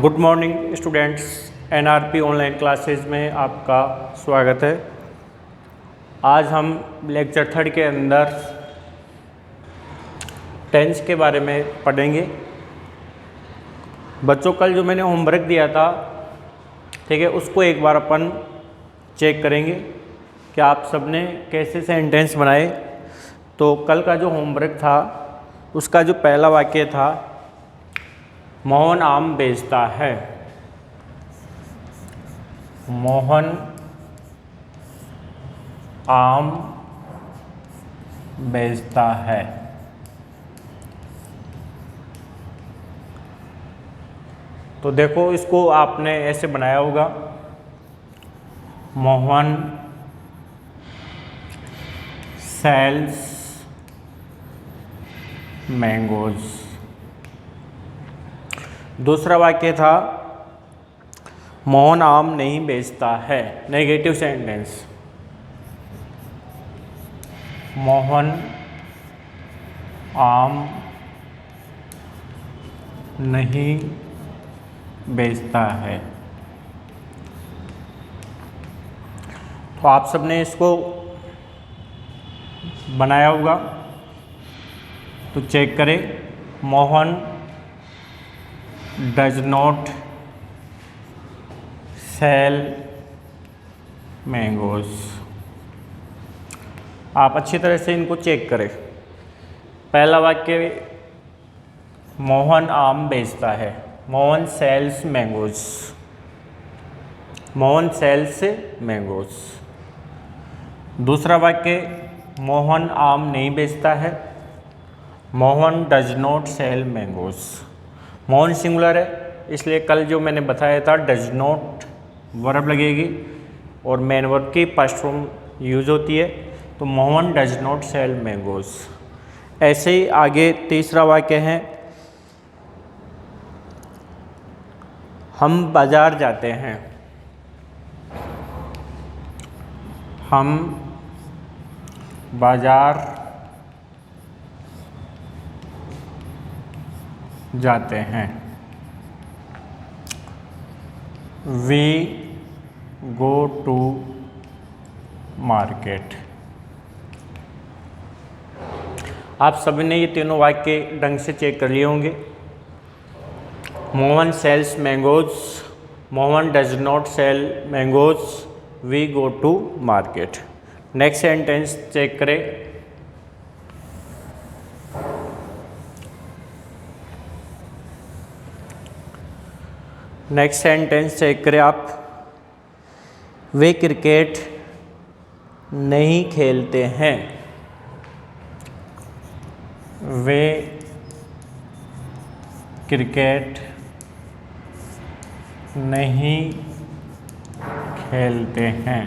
Good morning students, NRP online classes में आपका स्वागत है। आज हम लेक्चर 3 के अंदर टेंस के बारे में पढ़ेंगे। बच्चों, कल जो मैंने होमवर्क दिया था, ठीक है, उसको एक बार अपन चेक करेंगे कि आप सबने कैसे सेंटेंस बनाए। तो कल का जो होमवर्क था उसका जो पहला वाक्य था, मोहन आम बेचता है। मोहन आम बेचता है। तो देखो, इसको आपने ऐसे बनाया होगा, मोहन सेल्स मैंगोज। दूसरा वाक्य था, मोहन आम नहीं बेचता है। नेगेटिव सेंटेंस, मोहन आम नहीं बेचता है। तो आप सबने इसको बनाया होगा, तो चेक करें। Mohan does not sell mangoes. आप अच्छी तरह से इनको चेक करें। पहला वाक्य, मोहन आम बेचता है, Mohan sells mangoes. Mohan sells mangoes. दूसरा वाक्य, मोहन आम नहीं बेचता है, Mohan does not sell mangoes. Mohan singular है, इसलिए कल जो मैंने बताया था डज नॉट वर्ब लगेगी और मेन वर्ब की फर्स्ट फॉर्म यूज होती है। तो Mohan does not sell mangoes. ऐसे ही आगे तीसरा वाक्य है, हम बाजार जाते हैं। हम बाजार जाते हैं। We go to market। आप सभी ने ये तीनों वाक्य ढंग से चेक कर लिए होंगे। Mohan sells mangoes, Mohan does not sell mangoes, we go to market. Next sentence check करें। नेक्स्ट सेंटेंस चेक करें आप। वे क्रिकेट नहीं खेलते हैं। वे क्रिकेट नहीं खेलते हैं।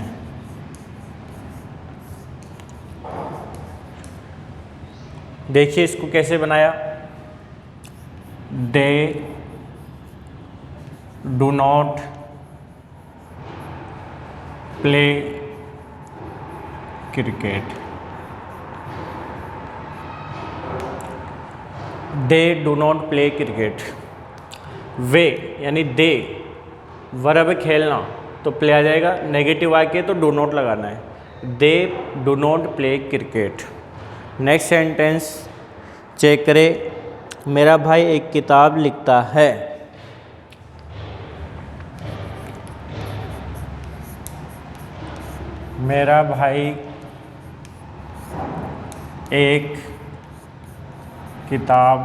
देखिए इसको कैसे बनाया। They do not play cricket. They do not play cricket. वे यानी दे, वर्ब खेलना, तो प्ले आ जाएगा। नेगेटिव वाक्य तो डू नॉट लगाना है। They do not play cricket. Next sentence check करें। मेरा भाई एक किताब लिखता है। मेरा भाई एक किताब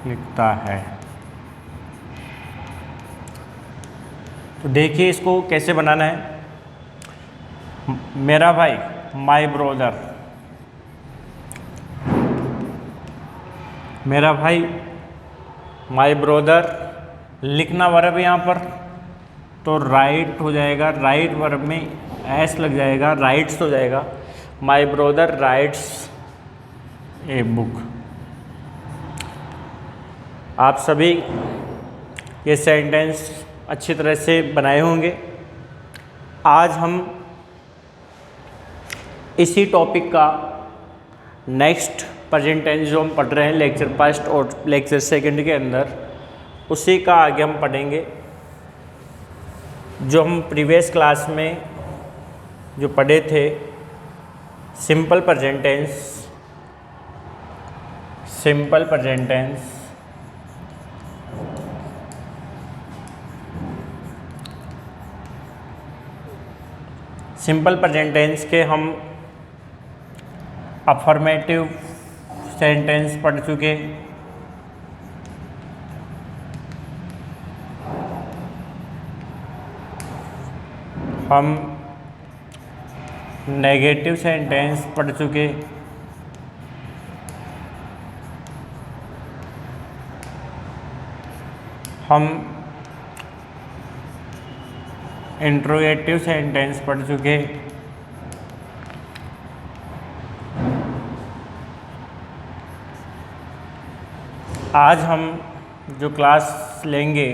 लिखता है। तो देखिए इसको कैसे बनाना है। मेरा भाई, माय ब्रदर। मेरा भाई, माय ब्रदर, लिखना वर्ब है यहाँ पर, तो राइट हो जाएगा। राइट वर्ब में एस लग जाएगा, राइट्स हो जाएगा। My brother writes a book. आप सभी ये सेंटेंस अच्छी तरह से बनाए होंगे। आज हम इसी टॉपिक का नेक्स्ट प्रेजेंट टेंस जो हम पढ़ रहे हैं लेक्चर फर्स्ट और लेक्चर सेकंड के अंदर, उसी का आगे हम पढ़ेंगे जो हम प्रीवियस क्लास में जो पढ़े थे, simple present tense. Simple present tense simple present tense के हम अफर्मेटिव सेंटेंस पढ़ चुके, हम नेगेटिव सेंटेंस पढ़ चुके, हम इंट्रोगेटिव सेंटेंस पढ़ चुके, आज हम जो क्लास लेंगे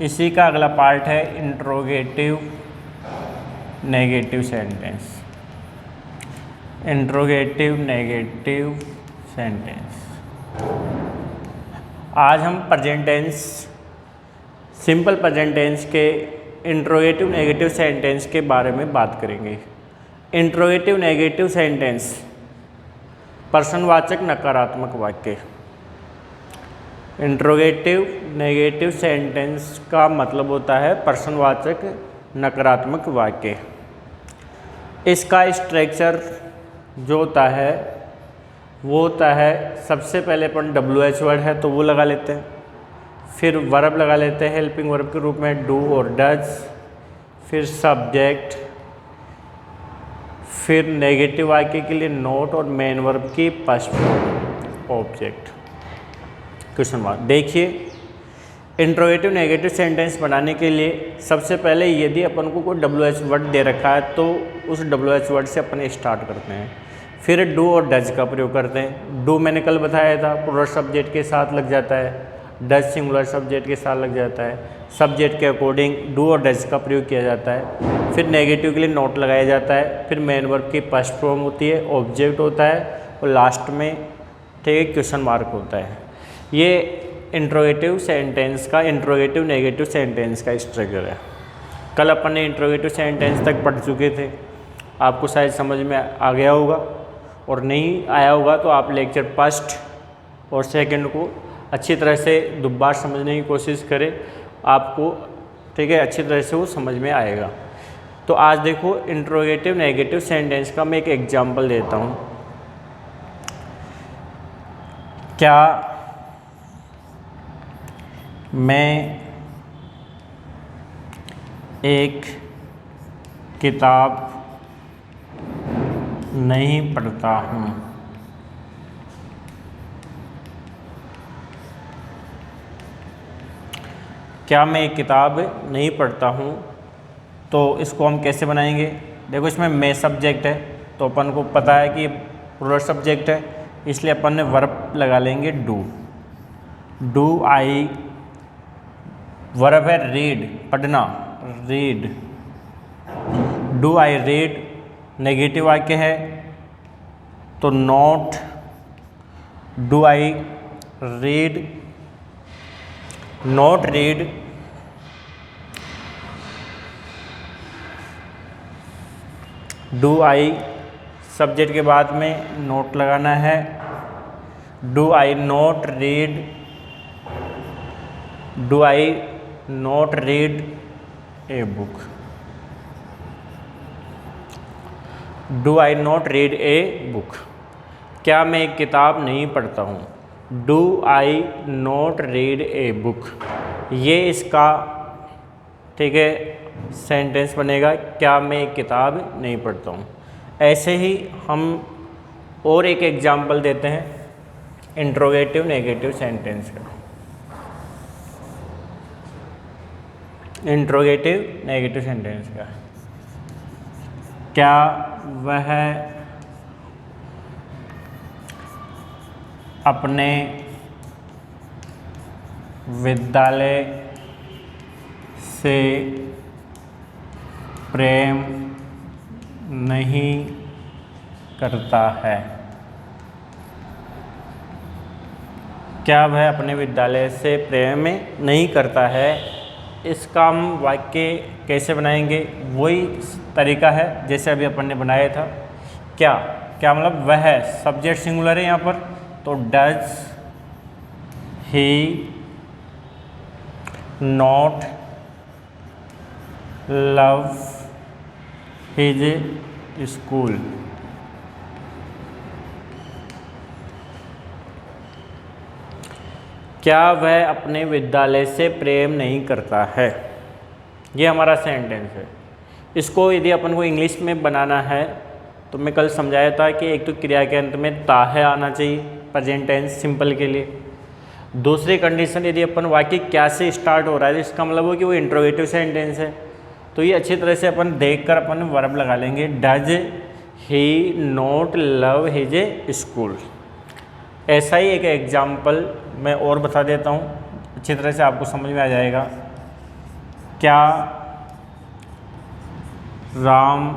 इसी का अगला पार्ट है interrogative negative sentence. Interrogative negative sentence. आज हम present tense, simple present tense के इंट्रोगेटिव नेगेटिव सेंटेंस के बारे में बात करेंगे। इंट्रोगेटिव नेगेटिव सेंटेंस प्रश्नवाचक नकारात्मक वाक्य। इंट्रोगेटिव नेगेटिव सेंटेंस का मतलब होता है प्रश्नवाचक नकारात्मक वाक्य। इसका स्ट्रक्चर जो होता है वो होता है, सबसे पहले अपन WH वर्ड है तो वो लगा लेते हैं, फिर वर्ब लगा लेते हैं हेल्पिंग वर्ब के रूप में डू और डज, फिर सब्जेक्ट, फिर नेगेटिव वाक्य के लिए नोट और मेन वर्ब की first form object. Question mark. देखिए, इंट्रोगेटिव नेगेटिव सेंटेंस बनाने के लिए सबसे पहले यदि अपन को कोई WH वर्ड दे रखा है तो उस WH वर्ड से अपन स्टार्ट करते हैं, फिर डू और डज का प्रयोग करते हैं। डू मैंने कल बताया था प्लूरल सब्जेक्ट के साथ लग जाता है, डज सिंगुलर सब्जेक्ट के साथ लग जाता है। सब्जेक्ट के अकॉर्डिंग डू और डज का प्रयोग किया जाता है। फिर नेगेटिव के लिए नोट लगाया जाता है, फिर मेन वर्ब की फर्स्ट फॉर्म होती है, ऑब्जेक्ट होता है और लास्ट में ठीक है क्वेश्चन मार्क होता है। ये इंट्रोगेटिव सेंटेंस का इंट्रोगेटिव नेगेटिव सेंटेंस का स्ट्रक्चर है। कल अपन ने इंट्रोगेटिव सेंटेंस तक पढ़ चुके थे, आपको शायद समझ में आ गया होगा, और नहीं आया होगा तो आप लेक्चर फर्स्ट और सेकंड को अच्छी तरह से दोबारा समझने की कोशिश करें, आपको ठीक है अच्छी तरह से वो समझ में आएगा। तो आज देखो इंट्रोगेटिव नेगेटिव सेंटेंस का मैं एक एग्जांपल देता हूँ। क्या मैं एक किताब नहीं पढ़ता हूँ? क्या मैं एक किताब नहीं पढ़ता हूँ, तो इसको हम कैसे बनाएंगे? देखो, इसमें मैं सब्जेक्ट है तो अपन को पता है कि प्लूरल सब्जेक्ट है, इसलिए अपन ने वर्ब लगा लेंगे डू। डू आई, वर्ब है रीड, पढ़ना, read. Do I read negative वाक्य है तो not do I read, not read. Do I subject के बाद में नोट लगाना है, do I not read, do I not read a book, do I not read a book. क्या मैं एक किताब नहीं पढ़ता हूँ? Do I not read a book, ये इसका ठीक है सेंटेंस बनेगा, क्या मैं एक किताब नहीं पढ़ता हूँ। ऐसे ही हम और एक एग्जाम्पल देते हैं इंट्रोगेटिव नेगेटिव सेंटेंस का। इंट्रोगेटिव नेगेटिव सेंटेंस का, क्या वह अपने विद्यालय से प्रेम नहीं करता है? क्या वह अपने विद्यालय से प्रेम नहीं करता है। इसका हम वाक्य कैसे बनाएंगे, वही तरीका है जैसे अभी अपन ने बनाया था। क्या क्या मतलब वह, सब्जेक्ट सिंगुलर है यहाँ पर, तो does he not love his school. क्या वह अपने विद्यालय से प्रेम नहीं करता है। ये हमारा सेंटेंस है। इसको यदि अपन को इंग्लिश में बनाना है तो मैं कल समझाया था कि एक तो क्रिया के अंत में ता है आना चाहिए प्रेजेंट टेंस सिंपल के लिए। दूसरी कंडीशन, यदि अपन वाक्य क्या से स्टार्ट हो रहा है, इसका मतलब हो कि वो इंट्रोगेटिव सेंटेंस है, तो ये अच्छी तरह से अपन देखकर अपन वर्ब लगा लेंगे। Does he not love his school. ऐसा ही एक एग्जाम्पल मैं और बता देता हूँ, अच्छी तरह से आपको समझ में आ जाएगा। क्या राम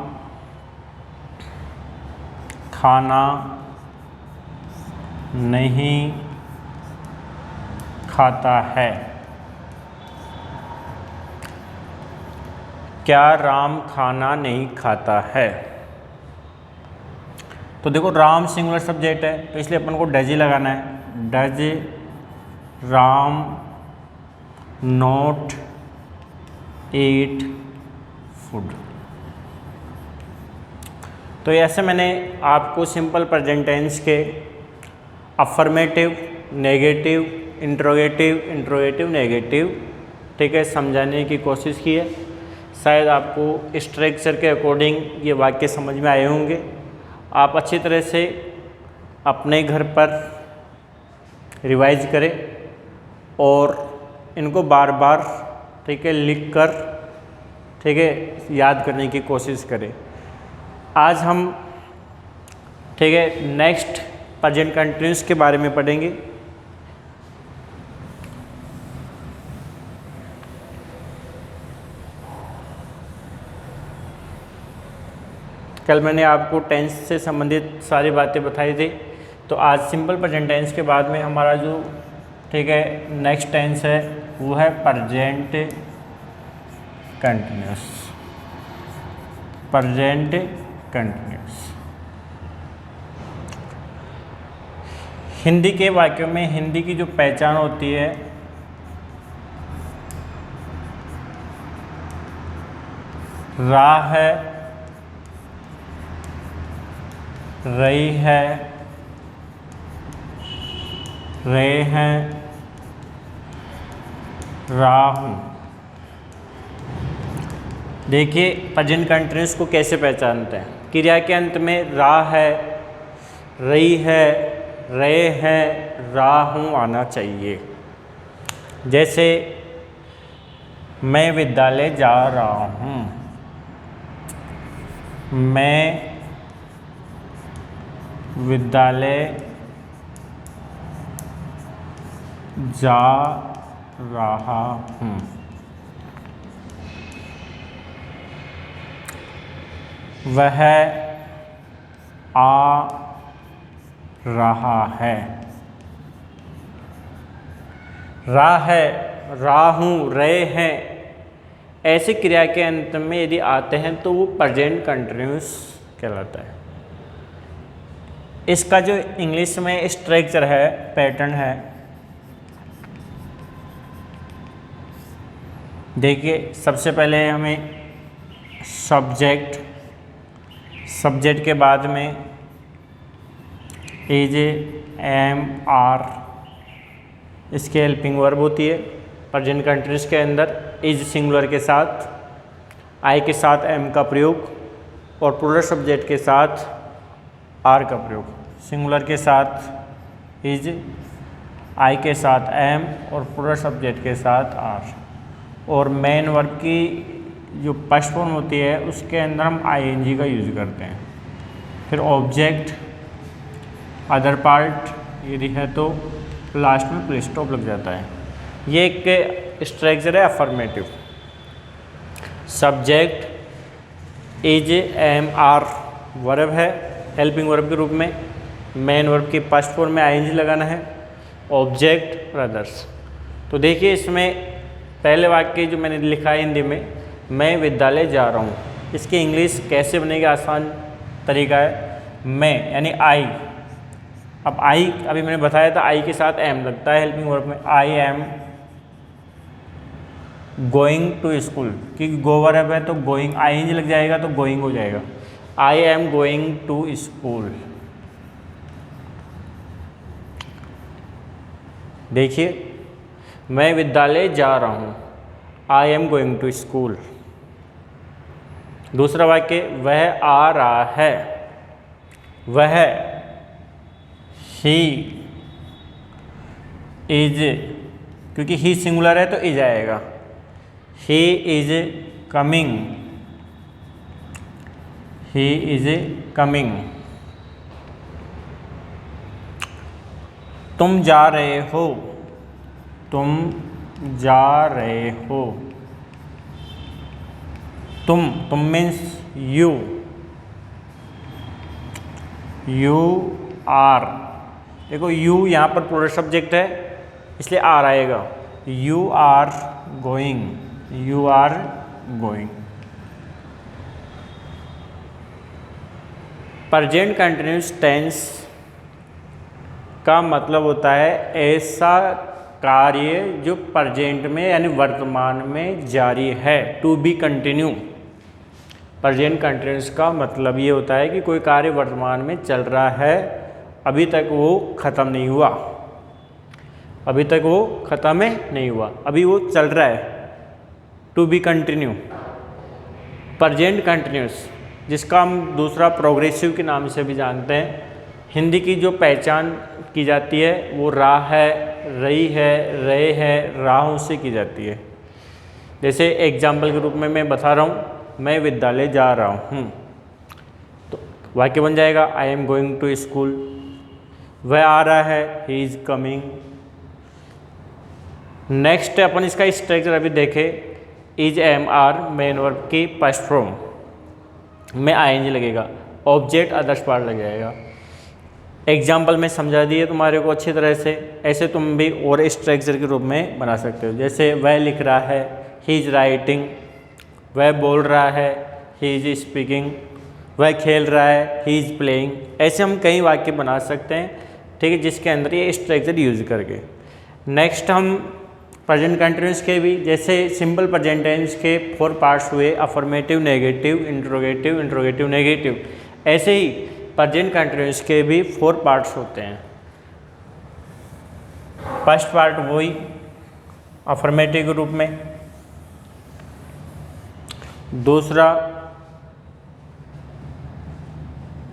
खाना नहीं खाता है। क्या राम खाना नहीं खाता है। तो देखो राम सिंगुलर सब्जेक्ट है तो इसलिए अपन को डज ही लगाना है। Does Ram not eat food. तो ऐसे मैंने आपको सिंपल प्रेजेंट टेंस के अफर्मेटिव, नेगेटिव, इंट्रोगेटिव, नेगेटिव, ठीक है, समझाने की कोशिश की है। शायद आपको स्ट्रक्चर के अकॉर्डिंग ये वाक्य समझ में आए होंगे। आप अच्छी तरह से अपने घर पर रिवाइज करें और इनको बार बार, ठीक है, लिख कर, ठीक है, याद करने की कोशिश करें। आज हम, ठीक है, नेक्स्ट प्रेजेंट कंटिन्यूस के बारे में पढ़ेंगे। कल मैंने आपको टेंस से संबंधित सारी बातें बताई थी, तो आज सिंपल प्रेजेंट टेंस के बाद में हमारा जो, ठीक है, नेक्स्ट टेंस है वो है present continuous. Present continuous Hindi के वाक्यों में हिंदी की जो पहचान होती है, राह है, रही है, रहे हैं, राहूं। देखिए प्रेजेंट कंटिन्यूस को कैसे पहचानते हैं। क्रिया के अंत में राह है, रही है, रहे हैं, राहूं आना चाहिए। जैसे मैं विद्यालय जा रहा हूँ, मैं विद्यालय जा रहा हूँ। वह आ रहा है। राह है, राहूं, रहे हैं, ऐसी क्रिया के अंत में यदि आते हैं तो वो प्रेजेंट कंटिन्यूस कहलाता है। इसका जो इंग्लिश में स्ट्रक्चर है, पैटर्न है, देखिए सबसे पहले हमें सब्जेक्ट के बाद में इज, एम, आर, इसके हेल्पिंग वर्ब होती है। प्रेजेंट कंटिन्यूस के अंदर इज सिंगुलर के साथ, आई के साथ एम का प्रयोग और प्लूरल सब्जेक्ट के साथ आर का प्रयोग। सिंगुलर के साथ इज, आई के साथ एम और प्लूरल सब्जेक्ट के साथ आर। और मेन वर्ब की जो फर्स्ट फॉर्म होती है उसके अंदर हम आईएनजी का यूज करते हैं। फिर ऑब्जेक्ट, अदर पार्ट यदि है तो लास्ट में फुल स्टॉप लग जाता है। ये एक स्ट्रक्चर है affirmative. Subject is, am, are verb है हेल्पिंग वर्ब के रूप में। मेन वर्ब की फर्स्ट फॉर्म में आईएनजी लगाना है ऑब्जेक्ट और अदर्स। तो देखिए इसमें पहले वाक्य जो मैंने लिखा है हिंदी में, मैं विद्यालय जा रहा हूँ, इसकी इंग्लिश कैसे बनेगी? आसान तरीका है, मैं यानी आई। अब आई अभी मैंने बताया था, आई के साथ एम लगता है हेल्पिंग वर्ब में। I am going to school, क्योंकि गो वर्ब है तो गोइंग आई लग जाएगा तो गोइंग हो जाएगा। I am going to school. देखिए मैं विद्यालय जा रहा हूँ, I am going to school. दूसरा वाक्य, वह आ रहा है, वह ही इज, क्योंकि ही सिंगुलर है तो इज आएगा। He is coming, he is coming. तुम जा रहे हो, तुम जा रहे हो। तुम मीन्स यू, यू आर। देखो यू यहाँ पर प्लूरल सब्जेक्ट है इसलिए आर आएगा। You are going, you are going. Present continuous tense का मतलब होता है ऐसा कार्य जो प्रेजेंट में यानी वर्तमान में जारी है, to be continue. Present continuous का मतलब ये होता है कि कोई कार्य वर्तमान में चल रहा है, अभी तक वो ख़त्म नहीं हुआ, अभी तक वो ख़त्म नहीं हुआ, अभी वो चल रहा है, to be continue. Present continuous जिसका हम दूसरा प्रोग्रेसिव के नाम से भी जानते हैं। हिंदी की जो पहचान की जाती है वो रहा है, रही है, रहे हैं, राहों से की जाती है। जैसे एग्जाम्पल के रूप में मैं बता रहा हूँ, मैं विद्यालय जा रहा हूँ, तो वाक्य बन जाएगा I am going to school. वह आ रहा है, ही इज़ कमिंग। नेक्स्ट अपन इसका स्ट्रक्चर अभी देखें। Is am are main verb की फर्स्ट फॉर्म में आईएनजी लगेगा, ऑब्जेक्ट अदर्स पार्ट लग जाएगा। एग्जाम्पल में समझा दिए तुम्हारे को अच्छी तरह से, ऐसे तुम भी और स्ट्रक्चर के रूप में बना सकते हो। जैसे वह लिख रहा है, ही इज़ राइटिंग। वह बोल रहा है, ही इज़ स्पीकिंग। वह खेल रहा है, ही इज़ प्लेइंग। ऐसे हम कई वाक्य बना सकते हैं, ठीक है, जिसके अंदर ये स्ट्रक्चर यूज करके। नेक्स्ट हम प्रेजेंट कंटिन्यूअस के भी, जैसे सिंपल प्रेजेंट टेंस के 4 पार्ट्स हुए, affirmative, negative, interrogative, interrogative negative, ऐसे ही प्रेजेंट कंटिन्यूअस के भी 4 पार्ट्स होते हैं। फर्स्ट पार्ट वही अफर्मेटिव के रूप में, दूसरा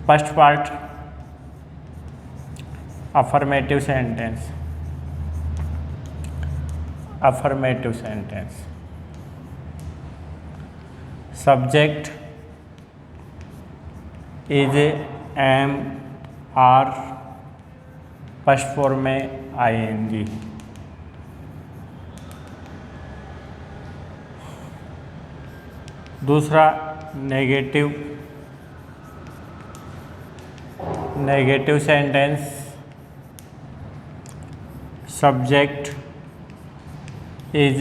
first part affirmative sentence, affirmative sentence. Subject is am are, first form में आईएनजी। दूसरा negative, negative sentence. Subject is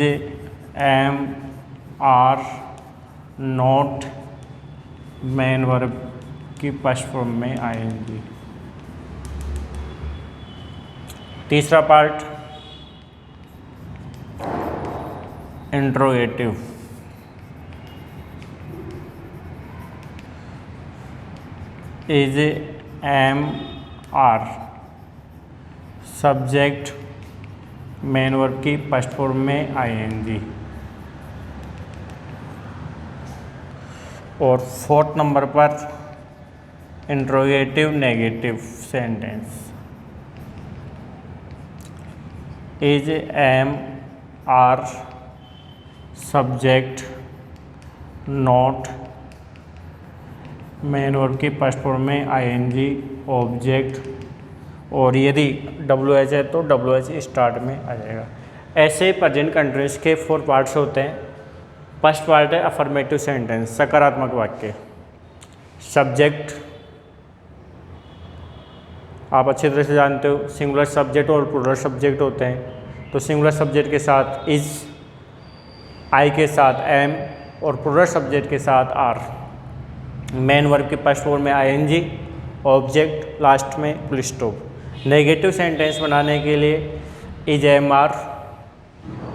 am are not main verb की फर्स्ट फॉर्म में आएंगी। तीसरा part interrogative, is am are, subject main verb की first form में ING. और 4th number पर interrogative negative sentence, is am are, subject not main verb की first form में आईएनजी, ऑब्जेक्ट, और यदि WH है तो WH स्टार्ट में आ जाएगा। ऐसे प्रेजेंट कंटिन्यूअस के 4 पार्ट्स होते हैं। फर्स्ट पार्ट है अफर्मेटिव सेंटेंस, सकारात्मक वाक्य। सब्जेक्ट आप अच्छी तरह से जानते हो सिंगुलर सब्जेक्ट और प्लूरल सब्जेक्ट होते हैं। तो सिंगुलर सब्जेक्ट के साथ इज, आई के साथ एम और प्लूरल सब्जेक्ट के साथ आर। मेन वर्ब के फर्स्ट फॉर्म में आईएनजी, ऑब्जेक्ट लास्ट में फुल स्टॉप। नेगेटिव सेंटेंस बनाने के लिए is, am, are,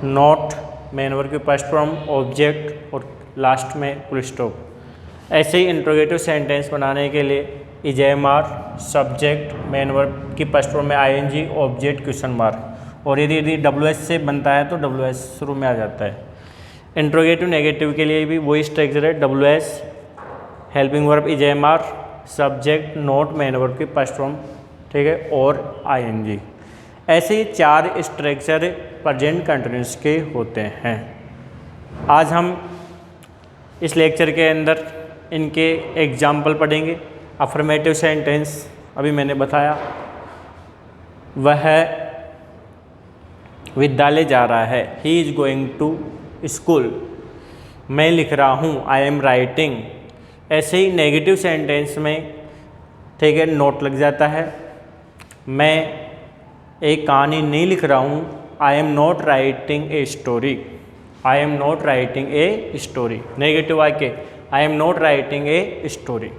not, main verb के फर्स्ट फॉर्म, ऑब्जेक्ट और लास्ट में फुल स्टॉप। ऐसे ही इंट्रोगेटिव सेंटेंस बनाने के लिए is, am, are, subject, main verb की फर्स्ट फॉर्म में आईएनजी, ऑब्जेक्ट, क्वेश्चन मार्क। और यदि डब्ल्यूएस से बनता है तो डब्ल्यूएस शुरू में आ जाता है। इंट्रोगेटिव नेगेटिव के लिए भी वही स्ट्रक्चर है, WH, helping verb is, am, are, subject, not, main verb की फर्स्ट फॉर्म, ठीक है, और आईएनजी। ऐसे ही 4 स्ट्रक्चर प्रेजेंट कंटिन्यूअस के होते हैं। आज हम इस लेक्चर के अंदर इनके एग्जाम्पल पढ़ेंगे। अफर्मेटिव सेंटेंस अभी मैंने बताया, वह विद्यालय जा रहा है, he is going to school. मैं लिख रहा हूँ, आई एम राइटिंग। ऐसे ही नेगेटिव सेंटेंस में, ठीक है, नोट लग जाता है। मैं एक कहानी नहीं लिख रहा हूँ, I am not writing a story. I am not writing a story. Negative वाक्य, I am not writing a story.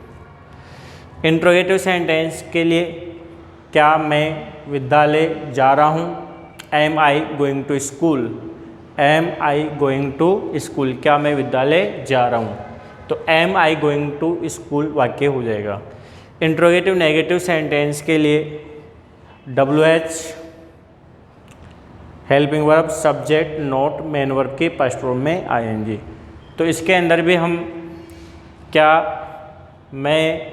Interrogative sentence के लिए, क्या मैं विद्यालय जा रहा हूँ, am I going to school. Am I going to school, क्या मैं विद्यालय जा रहा हूँ, तो am I going to school वाक्य हो जाएगा। इंट्रोगेटिव नेगेटिव सेंटेंस के लिए WH, helping verb, subject, not, main verb की फर्स्ट फॉर्म में आईएनजी। तो इसके अंदर भी हम, क्या मैं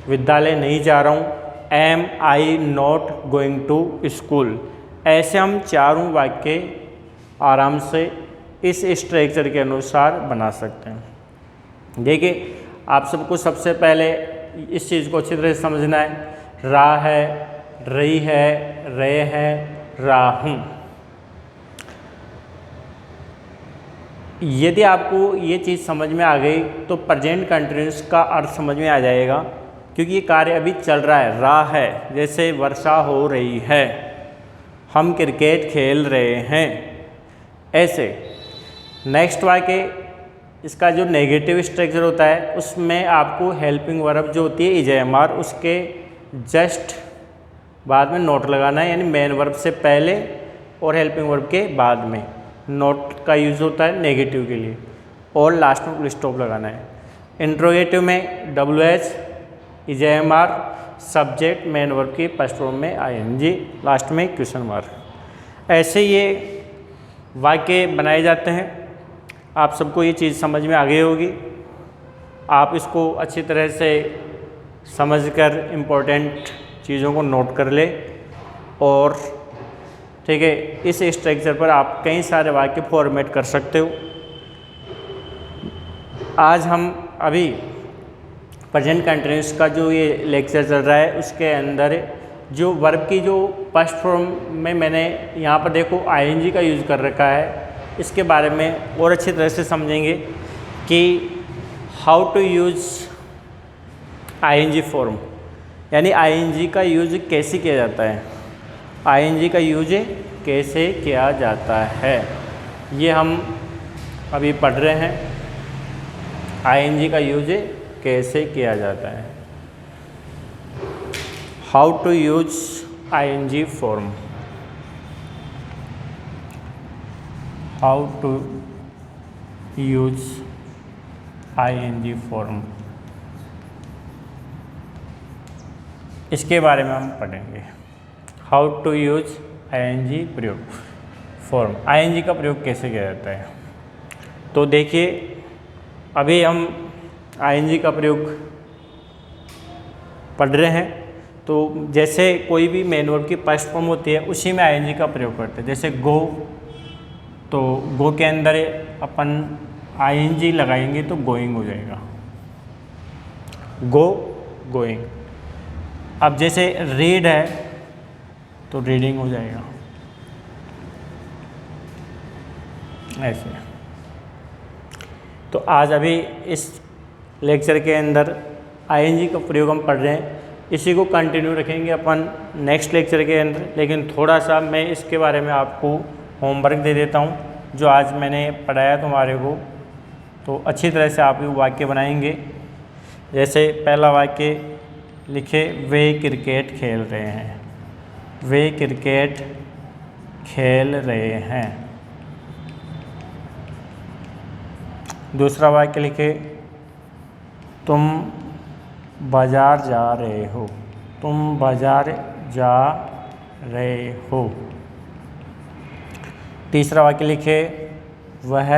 विद्यालय नहीं जा रहा हूँ, am I not going to school. ऐसे हम चारों वाक्य आराम से इस स्ट्रक्चर के अनुसार बना सकते हैं। देखिए, आप सबको सबसे पहले इस चीज़ को अच्छी तरह से समझना है। रहा है, रही है, रहे हैं, रहा हूँ। यदि आपको ये चीज़ समझ में आ गई तो प्रेजेंट कंटिन्यूअस का अर्थ समझ में आ जाएगा, क्योंकि ये कार्य अभी चल रहा है। रहा है, जैसे वर्षा हो रही है, हम क्रिकेट खेल रहे हैं। ऐसे नेक्स्ट वाक्य, इसका जो नेगेटिव स्ट्रक्चर होता है उसमें आपको हेल्पिंग वर्ब जो होती है इज, एम, आर, उसके जस्ट बाद में नोट लगाना है, यानी मेन वर्ब से पहले और हेल्पिंग वर्ब के बाद में नोट का यूज़ होता है नेगेटिव के लिए, और लास्ट में फुल स्टॉप लगाना है। इंट्रोगेटिव में WH, is, am, are, subject, main verb की फर्स्ट फॉर्म में आईएनजी, लास्ट में क्वेश्चन मार्क। ऐसे ये वाक्य बनाए जाते हैं। आप सबको ये चीज़ समझ में आ गई होगी। आप इसको अच्छी तरह से समझकर इम्पोर्टेंट चीज़ों को नोट कर ले, और ठीक है, इस स्ट्रक्चर पर आप कई सारे वाक्य फॉर्मेट कर सकते हो। आज हम अभी प्रेजेंट कंटिन्यूअस का जो ये लेक्चर चल रहा है उसके अंदर जो वर्ब की जो फर्स्ट फॉर्म में मैंने यहाँ पर देखो आईएनजी का यूज़ कर रखा है, इसके बारे में और अच्छी तरह से समझेंगे कि how to use ING form, यानी आईएनजी का यूज़ कैसे किया जाता है। आईएनजी का यूज कैसे किया जाता है, ये हम अभी पढ़ रहे हैं। आईएनजी का यूज कैसे किया जाता है, how to use ING form, how to use ING form, इसके बारे में हम पढ़ेंगे। हाउ टू यूज आईएनजी प्रयोग फॉर्म, आईएनजी का प्रयोग कैसे किया जाता है। तो देखिए, अभी हम आईएनजी का प्रयोग पढ़ रहे हैं। तो जैसे कोई भी मेन वर्ब की फर्स्ट फॉर्म होती है उसी में आईएनजी का प्रयोग करते हैं। जैसे गो, तो गो के अंदर अपन आईएनजी लगाएंगे तो गोइंग हो जाएगा, गो, गोइंग। अब जैसे रीड है तो रीडिंग हो जाएगा, ऐसे। तो आज अभी इस लेक्चर के अंदर आईएनजी का प्रयोग हम पढ़ रहे हैं। इसी को कंटिन्यू रखेंगे अपन नेक्स्ट लेक्चर के अंदर। लेकिन थोड़ा सा मैं इसके बारे में आपको होमवर्क दे देता हूँ, जो आज मैंने पढ़ाया तुम्हारे को, तो अच्छी तरह से आप ये वाक्य बनाएंगे। जैसे पहला वाक्य लिखे, वे क्रिकेट खेल रहे हैं, वे क्रिकेट खेल रहे हैं। दूसरा वाक्य लिखे, तुम बाजार जा रहे हो, तुम बाजार जा रहे हो। तीसरा वाक्य लिखे, वह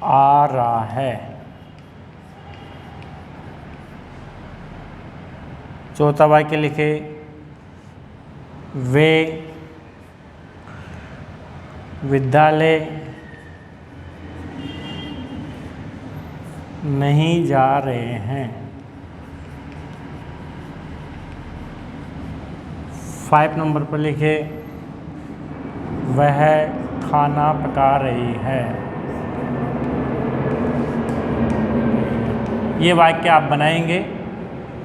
आ रहा है। चौथा वाक्य लिखे, वे विद्यालय नहीं जा रहे हैं। 5 नंबर पर लिखे, वह खाना पका रही है। ये वाक्य आप बनाएंगे।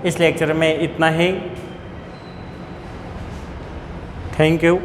इस लेक्चर में इतना ही। Thank you.